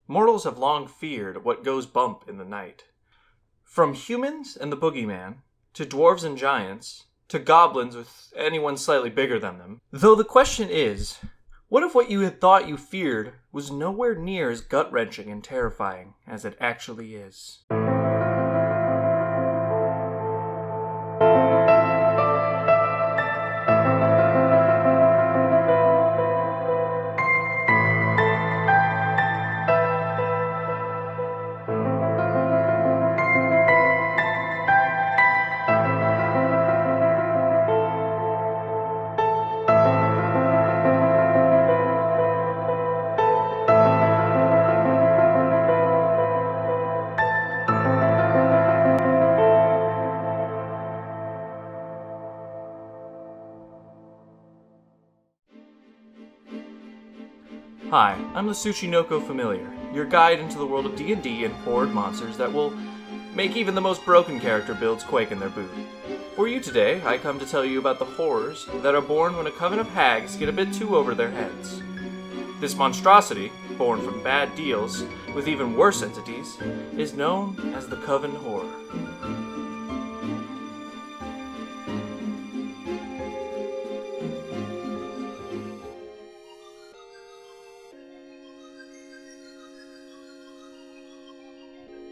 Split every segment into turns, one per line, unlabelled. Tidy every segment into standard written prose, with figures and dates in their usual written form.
Mortals have long feared what goes bump in the night. From humans and the boogeyman, to dwarves and giants, to goblins with anyone slightly bigger than them. Though the question is, what if what you had thought you feared was nowhere near as gut-wrenching and terrifying as it actually is? Hi, I'm the Tsuchinoko Familiar, your guide into the world of D&D and horde monsters that will make even the most broken character builds quake in their boot. For you today, I come to tell you about the horrors that are born when a coven of hags get a bit too over their heads. This monstrosity, born from bad deals with even worse entities, is known as the Coven Horror.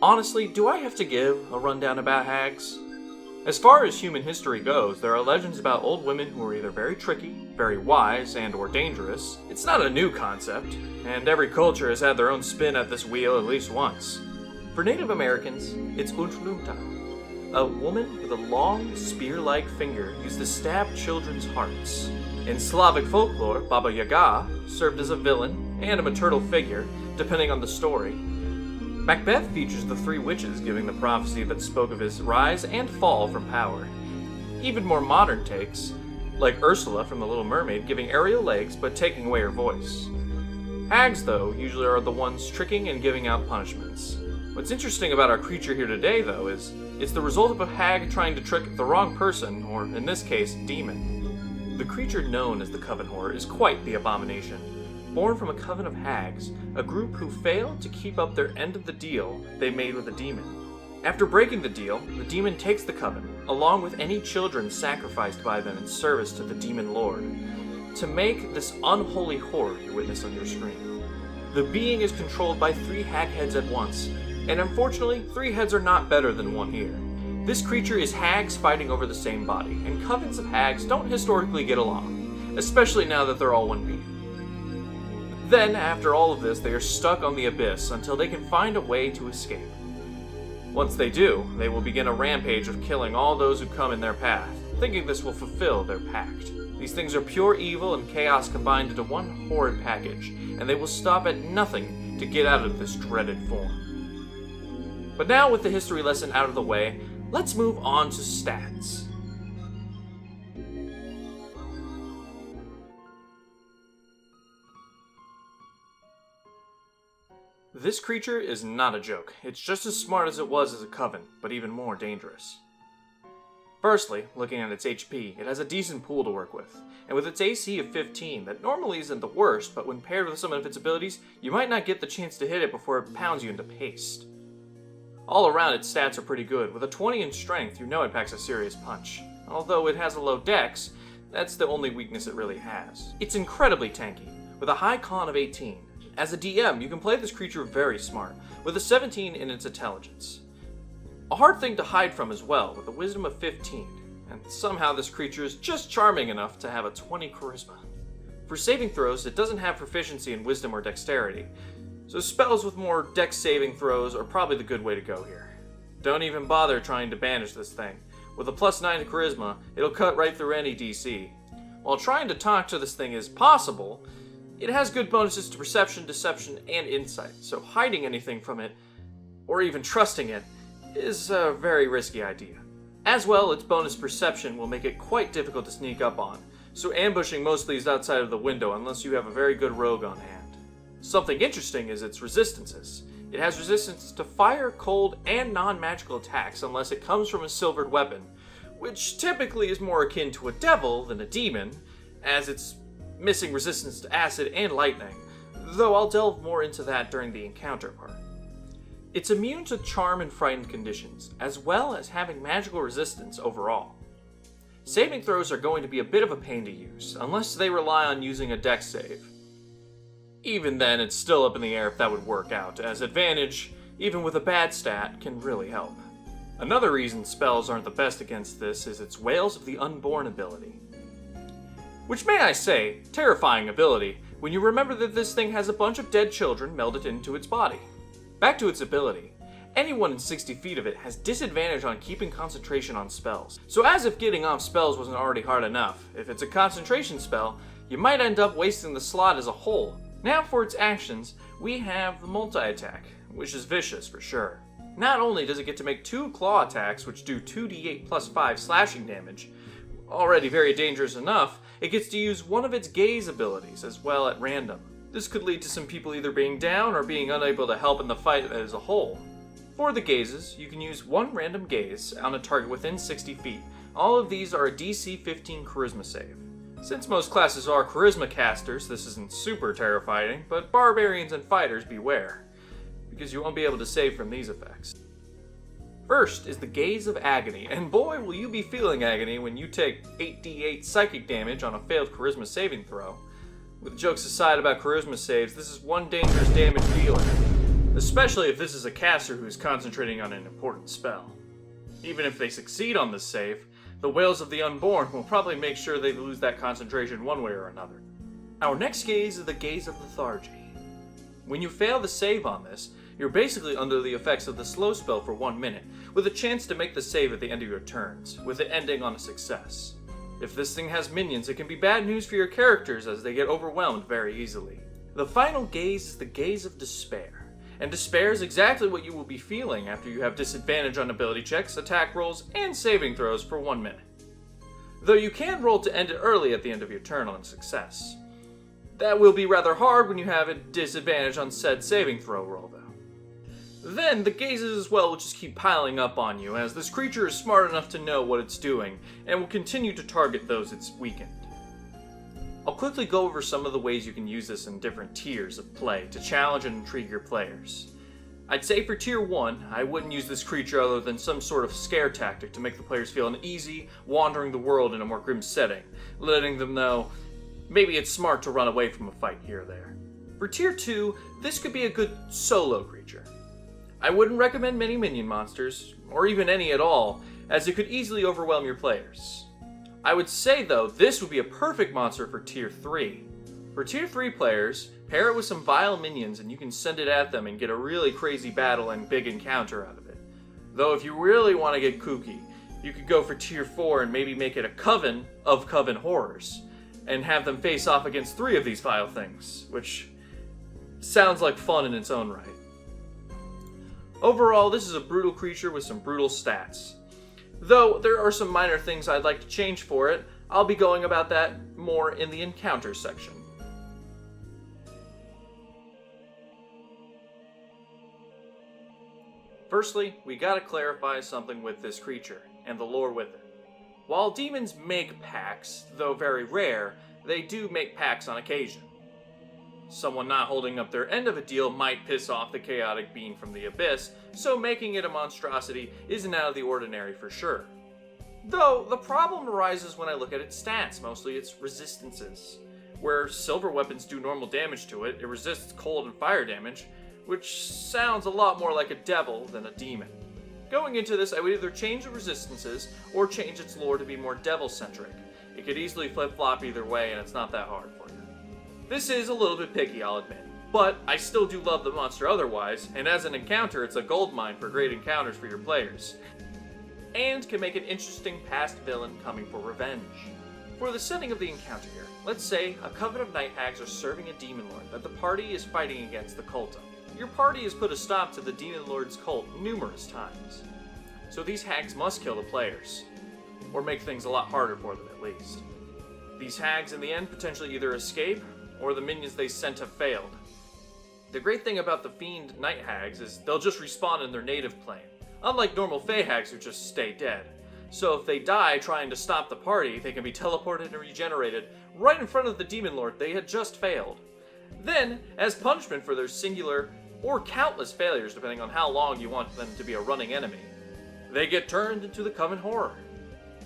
Honestly, do I have to give a rundown about hags? As far as human history goes, there are legends about old women who are either very tricky, very wise, and or dangerous. It's not a new concept, and every culture has had their own spin at this wheel at least once. For Native Americans, it's Untlunta, a woman with a long, spear-like finger used to stab children's hearts. In Slavic folklore, Baba Yaga served as a villain and a maternal figure, depending on the story. Macbeth features the three witches giving the prophecy that spoke of his rise and fall from power. Even more modern takes, like Ursula from The Little Mermaid giving Ariel legs but taking away her voice. Hags, though, usually are the ones tricking and giving out punishments. What's interesting about our creature here today, though, is it's the result of a hag trying to trick the wrong person, or in this case, demon. The creature known as the Coven Horror is quite the abomination. Born from a coven of hags, a group who failed to keep up their end of the deal they made with the demon. After breaking the deal, the demon takes the coven, along with any children sacrificed by them in service to the demon lord, to make this unholy horror you witness on your screen. The being is controlled by 3 hag heads at once, and unfortunately, 3 heads are not better than one here. This creature is hags fighting over the same body, and covens of hags don't historically get along, especially now that they're all one being. Then, after all of this, they are stuck on the abyss until they can find a way to escape. Once they do, they will begin a rampage of killing all those who come in their path, thinking this will fulfill their pact. These things are pure evil and chaos combined into one horrid package, and they will stop at nothing to get out of this dreaded form. But now, with the history lesson out of the way, let's move on to stats. This creature is not a joke. It's just as smart as it was as a coven, but even more dangerous. Firstly, looking at its HP, it has a decent pool to work with, and with its AC of 15, that normally isn't the worst, but when paired with some of its abilities, you might not get the chance to hit it before it pounds you into paste. All around, its stats are pretty good. With a 20 in strength, you know it packs a serious punch. Although it has a low dex, that's the only weakness it really has. It's incredibly tanky, with a high con of 18. As a DM, you can play this creature very smart, with a 17 in its intelligence. A hard thing to hide from as well, with a wisdom of 15, and somehow this creature is just charming enough to have a 20 charisma. For saving throws, it doesn't have proficiency in wisdom or dexterity, so spells with more dex saving throws are probably the good way to go here. Don't even bother trying to banish this thing. With a +9 to charisma, it'll cut right through any DC. While trying to talk to this thing is possible, it has good bonuses to perception, deception, and insight, so hiding anything from it, or even trusting it, is a very risky idea. As well, its bonus perception will make it quite difficult to sneak up on, so ambushing mostly is outside of the window unless you have a very good rogue on hand. Something interesting is its resistances. It has resistance to fire, cold, and non-magical attacks unless it comes from a silvered weapon, which typically is more akin to a devil than a demon, as it's missing resistance to acid and lightning, though I'll delve more into that during the encounter part. It's immune to charm and frightened conditions, as well as having magical resistance overall. Saving throws are going to be a bit of a pain to use, unless they rely on using a dex save. Even then, it's still up in the air if that would work out, as advantage, even with a bad stat, can really help. Another reason spells aren't the best against this is its Wails of the Unborn ability. Which, may I say, terrifying ability, when you remember that this thing has a bunch of dead children melded into its body. Back to its ability. Anyone in 60 feet of it has disadvantage on keeping concentration on spells. So as if getting off spells wasn't already hard enough, if it's a concentration spell, you might end up wasting the slot as a whole. Now for its actions, we have the multi-attack, which is vicious for sure. Not only does it get to make 2 claw attacks, which do 2d8 plus 5 slashing damage, already very dangerous enough, it gets to use one of its gaze abilities as well at random. This could lead to some people either being down or being unable to help in the fight as a whole. For the gazes, you can use one random gaze on a target within 60 feet. All of these are a DC 15 charisma save. Since most classes are charisma casters, this isn't super terrifying, but barbarians and fighters beware, because you won't be able to save from these effects. First is the Gaze of Agony, and boy will you be feeling agony when you take 8d8 psychic damage on a failed charisma saving throw. With jokes aside about charisma saves, this is one dangerous damage dealer, especially if this is a caster who is concentrating on an important spell. Even if they succeed on this save, the Wails of the Unborn will probably make sure they lose that concentration one way or another. Our next gaze is the Gaze of Lethargy. When you fail the save on this, you're basically under the effects of the slow spell for 1 minute, with a chance to make the save at the end of your turns, with it ending on a success. If this thing has minions, it can be bad news for your characters as they get overwhelmed very easily. The final gaze is the Gaze of Despair, and despair is exactly what you will be feeling after you have disadvantage on ability checks, attack rolls, and saving throws for 1 minute. Though you can roll to end it early at the end of your turn on success. That will be rather hard when you have a disadvantage on said saving throw roll though. Then, the gazes as well will just keep piling up on you, as this creature is smart enough to know what it's doing, and will continue to target those it's weakened. I'll quickly go over some of the ways you can use this in different tiers of play to challenge and intrigue your players. I'd say for tier 1, I wouldn't use this creature other than some sort of scare tactic to make the players feel uneasy, wandering the world in a more grim setting, letting them know maybe it's smart to run away from a fight here or there. For tier 2, this could be a good solo creature. I wouldn't recommend many minion monsters, or even any at all, as it could easily overwhelm your players. I would say though, this would be a perfect monster for tier 3. For tier 3 players, pair it with some vile minions and you can send it at them and get a really crazy battle and big encounter out of it. Though if you really want to get kooky, you could go for tier 4 and maybe make it a coven of Coven Horrors, and have them face off against 3 of these vile things, which sounds like fun in its own right. Overall, this is a brutal creature with some brutal stats. Though there are some minor things I'd like to change for it, I'll be going about that more in the encounter section. Firstly, we gotta clarify something with this creature, and the lore with it. While demons make pacts, though very rare, they do make pacts on occasion. Someone not holding up their end of a deal might piss off the chaotic being from the abyss, so making it a monstrosity isn't out of the ordinary for sure. Though, the problem arises when I look at its stats, mostly its resistances. Where silver weapons do normal damage to it, it resists cold and fire damage, which sounds a lot more like a devil than a demon. Going into this, I would either change the resistances, or change its lore to be more devil-centric. It could easily flip-flop either way, and it's not that hard for you. This is a little bit picky, I'll admit, but I still do love the monster otherwise, and as an encounter, it's a goldmine for great encounters for your players, and can make an interesting past villain coming for revenge. For the setting of the encounter here, let's say a coven of night hags are serving a demon lord that the party is fighting against the cult of. Your party has put a stop to the demon lord's cult numerous times, so these hags must kill the players, or make things a lot harder for them at least. These hags in the end potentially either escape, or the minions they sent have failed. The great thing about the fiend night hags is they'll just respawn in their native plane, unlike normal fey hags who just stay dead. So if they die trying to stop the party, they can be teleported and regenerated right in front of the demon lord they had just failed. Then, as punishment for their singular or countless failures depending on how long you want them to be a running enemy, they get turned into the Coven Horror.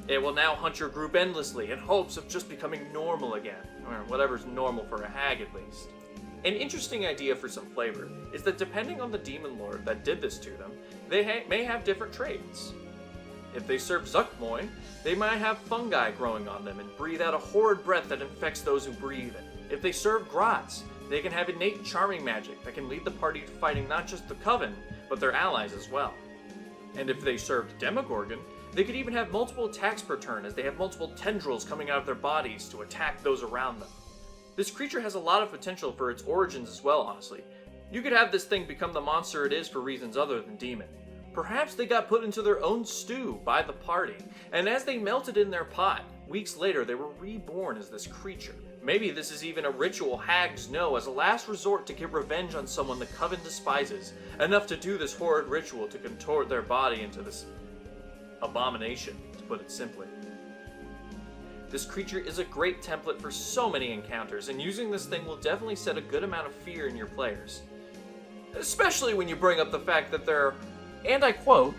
It will now hunt your group endlessly in hopes of just becoming normal again, or whatever's normal for a hag at least. An interesting idea for some flavor is that depending on the demon lord that did this to them, they may have different traits. If they serve Zuckmoy, they might have fungi growing on them and breathe out a horrid breath that infects those who breathe it. If they serve Grots, they can have innate charming magic that can lead the party to fighting not just the Coven, but their allies as well. And if they served Demogorgon, they could even have multiple attacks per turn as they have multiple tendrils coming out of their bodies to attack those around them. This creature has a lot of potential for its origins as well, honestly. You could have this thing become the monster it is for reasons other than demon. Perhaps they got put into their own stew by the party, and as they melted in their pot, weeks later they were reborn as this creature. Maybe this is even a ritual hags know as a last resort to get revenge on someone the Coven despises, enough to do this horrid ritual to contort their body into this abomination, to put it simply. This creature is a great template for so many encounters, and using this thing will definitely set a good amount of fear in your players. Especially when you bring up the fact that they're, and I quote,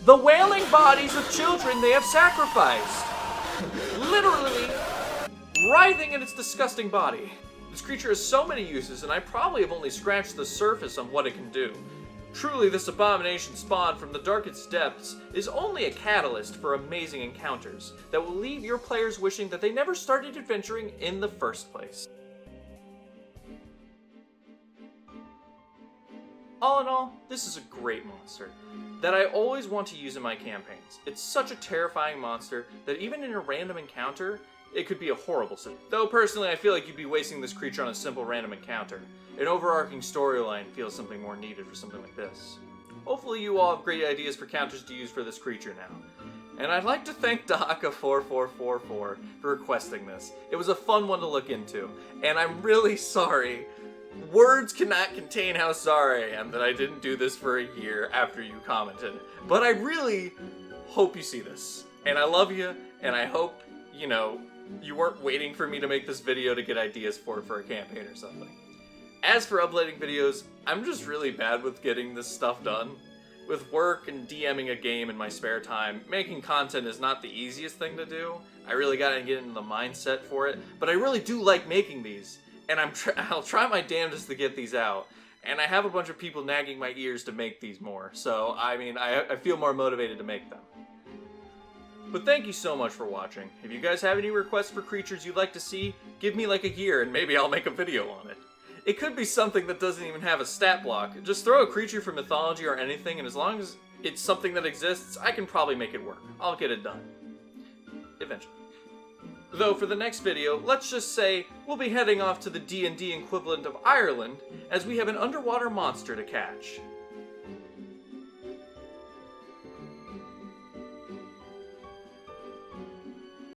the wailing bodies of children they have sacrificed. Literally writhing in its disgusting body. This creature has so many uses, and I probably have only scratched the surface on what it can do. Truly, this abomination spawned from the darkest depths is only a catalyst for amazing encounters that will leave your players wishing that they never started adventuring in the first place. All in all, this is a great monster that I always want to use in my campaigns. It's such a terrifying monster that even in a random encounter, it could be a horrible sin. Though personally, I feel like you'd be wasting this creature on a simple random encounter. An overarching storyline feels something more needed for something like this. Hopefully you all have great ideas for counters to use for this creature now. And I'd like to thank Dahaka4444 for requesting this. It was a fun one to look into, and I'm really sorry. Words cannot contain how sorry I am that I didn't do this for a year after you commented. But I really hope you see this. And I love you, and I hope, you weren't waiting for me to make this video to get ideas for a campaign or something. As for uploading videos, I'm just really bad with getting this stuff done. With work and DMing a game in my spare time, making content is not the easiest thing to do. I really gotta get into the mindset for it, but I really do like making these, and I'll try my damnedest to get these out. And I have a bunch of people nagging my ears to make these more, so I feel more motivated to make them. But thank you so much for watching. If you guys have any requests for creatures you'd like to see, give me like a year and maybe I'll make a video on it. It could be something that doesn't even have a stat block. Just throw a creature from mythology or anything, and as long as it's something that exists, I can probably make it work. I'll get it done. Eventually. Though for the next video, let's just say we'll be heading off to the D&D equivalent of Ireland, as we have an underwater monster to catch.